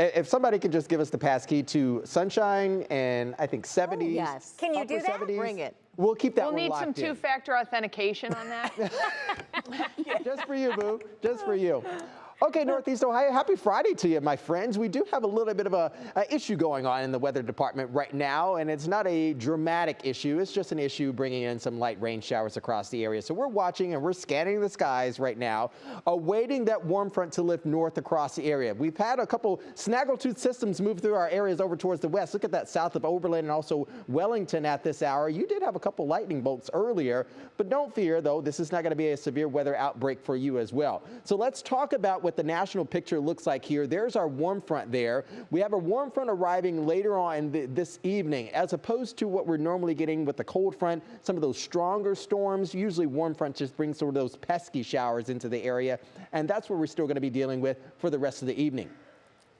If somebody could just give us the passkey to sunshine and I think 70s. Oh, yes. Can you do that? 70s. Bring it. We'll keep that We'll one need locked some in. two-factor authentication on that. Just for you, boo. Just for you. Okay, Northeast Ohio, happy Friday to you, my friends. We do have a little bit of a issue going on in the weather department right now, and it's not a dramatic issue. It's just an issue bringing in some light rain showers across the area. So we're watching and we're scanning the skies right now, awaiting that warm front to lift north across the area. We've had a couple snaggletooth systems move through our areas over towards the west. Look at that south of Oberlin and also Wellington at this hour. You did have a couple lightning bolts earlier, but don't fear, though. This is not going to be a severe weather outbreak for you as well. So let's talk about what the national picture looks like here. There's our warm front there. We have a warm front arriving later on this evening, as opposed to what we're normally getting with the cold front, some of those stronger storms. Usually warm front just brings sort of those pesky showers into the area, and that's what we're still going to be dealing with for the rest of the evening.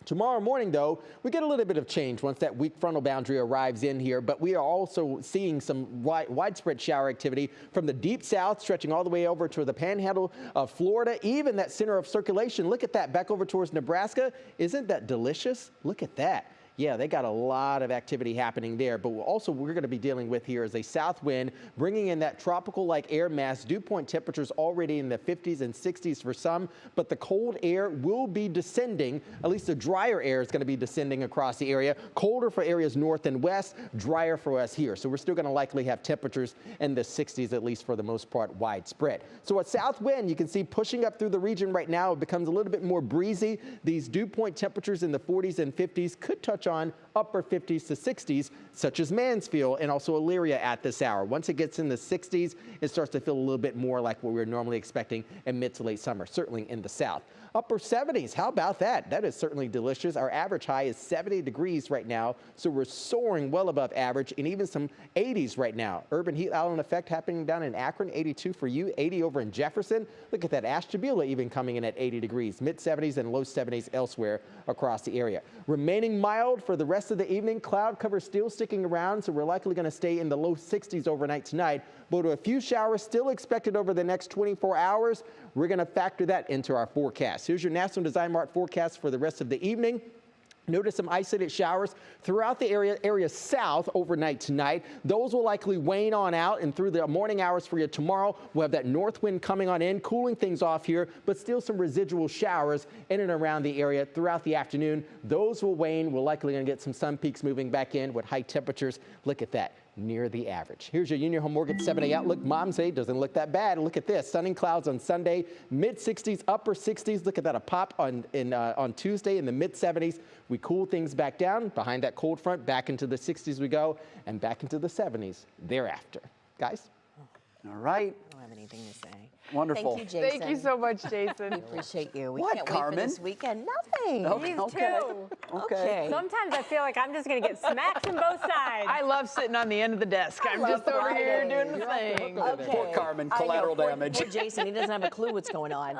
Tomorrow morning, though, we get a little bit of change once that weak frontal boundary arrives in here, but we are also seeing some widespread shower activity from the deep south, stretching all the way over to the panhandle of Florida, even that center of circulation. Look at that, back over towards Nebraska. Isn't that delicious? Look at that. Yeah, they got a lot of activity happening there, but also we're going to be dealing with here is a south wind bringing in that tropical-like air mass. Dew point temperatures already in the 50s and 60s for some, but the cold air will be descending. At least the drier air is going to be descending across the area. Colder for areas north and west, drier for us here. So we're still going to likely have temperatures in the 60s, at least for the most part, widespread. So a south wind, you can see pushing up through the region right now. It becomes a little bit more breezy. These dew point temperatures in the 40s and 50s could touch on upper 50s to 60s, such as Mansfield and also Elyria at this hour. Once it gets in the 60s, it starts to feel a little bit more like what we're normally expecting in mid to late summer, certainly in the south. Upper 70s, how about that? That is certainly delicious. Our average high is 70 degrees right now, so we're soaring well above average, and even some 80s right now. Urban heat island effect happening down in Akron, 82 for you, 80 over in Jefferson. Look at that, Ashtabula even coming in at 80 degrees, mid 70s and low 70s elsewhere across the area. Remaining mild for the rest of the evening. Cloud cover still sticking around, so we're likely going to stay in the low 60s overnight tonight, but a few showers still expected over the next 24 hours. We're going to factor that into our forecast. Here's your National Design Mart forecast for the rest of the evening. Notice some isolated showers throughout the area south overnight tonight. Those will likely wane on out, and through the morning hours for you tomorrow, we'll have that north wind coming on in, cooling things off here, but still some residual showers in and around the area throughout the afternoon. Those will wane. We're likely going to get some sun peaks moving back in with high temperatures. Look at that, near the average. Here's your Union Home Mortgage 7-day outlook. Mom's Day doesn't look that bad. Look at this, sunny clouds on Sunday, mid 60s, upper 60s. Look at that, a pop on Tuesday in the mid 70s. We cool things back down behind that cold front, back into the 60s we go, and back into the 70s thereafter. Guys? All right. I don't have anything to say. Thank Wonderful. you, Jason. Thank you so much, Jason. We appreciate you. We What, can't Carmen? wait for this weekend. Nothing. Okay. Too. Okay. Sometimes I feel like I'm just going to get smacked from both sides. I love sitting on the end of the desk. I'm just over here doing the thing. Okay. Poor Carmen, I know, collateral poor- damage. Poor Jason, he doesn't have a clue what's going on.